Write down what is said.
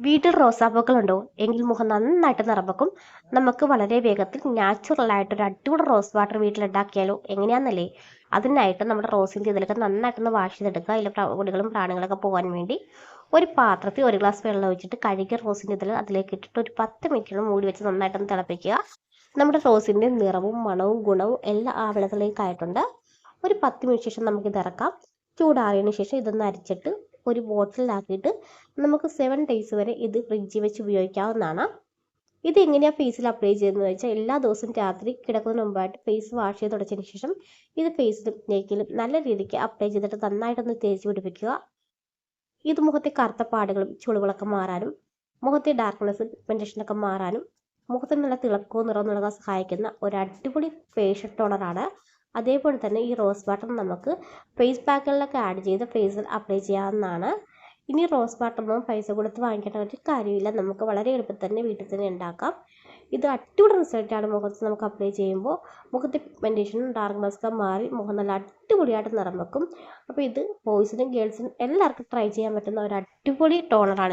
വീട്ടിൽ റോസാപ്പൂക്കളുണ്ടോ എങ്കിൽ മുഖം നന്നായിട്ട് നിറം വെക്കും. നമുക്ക് വളരെ വേഗത്തിൽ നാച്ചുറൽ ആയിട്ട് ഒരു അടിപൊളി റോസ് വാട്ടർ വീട്ടിലുണ്ടാക്കിയാലോ എങ്ങനെയാണെന്നല്ലേ? അതിനായിട്ട് നമ്മുടെ റോസിൻ്റെ ഇതിലൊക്കെ നന്നായിട്ടൊന്ന് വാഷ് ചെയ്തെടുക്കുക. അതിലെ പൊടികളും പ്രാണികളൊക്കെ പോകാൻ വേണ്ടി ഒരു പാത്രത്തിൽ 1 ഗ്ലാസ് വെള്ളം ഒഴിച്ചിട്ട് കഴുകിയ റോസിൻ്റെ ഇതിൽ അതിലേക്ക് ഇട്ടിട്ട് ഒരു 10 മിനിറ്റ് മൂടി വെച്ച് നന്നായിട്ടൊന്ന് തിളപ്പിക്കുക. നമ്മുടെ റോസിൻ്റെ നിറവും മണവും ഗുണവും എല്ലാം ആ വെള്ളത്തിലേക്ക് ആയിട്ടുണ്ട്. ഒരു 10 മിനിറ്റ് ശേഷം നമുക്കിത് ഇറക്കാം. ചൂടാറിയതിന് ശേഷം ഇതൊന്ന് അരിച്ചിട്ട് ഒരു ബോട്ടിലാക്കിയിട്ട് നമുക്ക് 7 ഡേയ്സ് വരെ ഇത് ഫ്രിഡ്ജിൽ വെച്ച് ഉപയോഗിക്കാവുന്നതാണ്. ഇത് എങ്ങനെയാണ് ഫേസിൽ അപ്ലൈ ചെയ്യുന്നത് വെച്ചാൽ എല്ലാ ദിവസവും രാത്രി കിടക്കുന്നതിന് മുമ്പായിട്ട് ഫേസ് വാഷ് ചെയ്ത് തുടച്ചതിന് ശേഷം ഇത് ഫേസിലും നെക്കിലും നല്ല രീതിക്ക് അപ്ലൈ ചെയ്തിട്ട് നന്നായിട്ടൊന്ന് തേച്ച് പിടിപ്പിക്കുക. ഇത് മുഖത്തെ കറുത്ത പാടുകളും ചുളിവുകളൊക്കെ മാറാനും മുഖത്തെ ഡാർക്ക്നെസ് പിഗ്മെന്റേഷനൊക്കെ മാറാനും മുഖത്തിന് നല്ല തിളക്കവും നിറവും നൽകാൻ സഹായിക്കുന്ന ഒരു അടിപൊളി ഫേഷ്യൽ ടോണറാണ്. അതേപോലെ തന്നെ ഈ റോസ് വാട്ടർ നമുക്ക് ഫേസ് പാക്കുകളിലൊക്കെ ആഡ് ചെയ്ത് ഫേസിൽ അപ്ലൈ ചെയ്യാവുന്നതാണ്. ഇനി റോസ് വാട്ടറൊന്നും പൈസ കൊടുത്ത് വാങ്ങിക്കേണ്ട ഒരു കാര്യമില്ല. നമുക്ക് വളരെ എളുപ്പത്തിൽ തന്നെ വീട്ടിൽ തന്നെ ഉണ്ടാക്കാം. ഇത് അടിപൊളി റിസൾട്ടാണ് മുഖത്ത് നമുക്ക് അപ്ലൈ ചെയ്യുമ്പോൾ. മുഖത്തെ പിഗ്മെന്റേഷനും ഡാർക്ക്നെസ്സൊക്കെ മാറി മുഖം നല്ല അടിപൊളിയായിട്ട് നിറം വെക്കും. അപ്പോൾ ഇത് ബോയ്സിനും ഗേൾസിനും എല്ലാവർക്കും ട്രൈ ചെയ്യാൻ പറ്റുന്ന ഒരു അടിപൊളി ടോണറാണ്.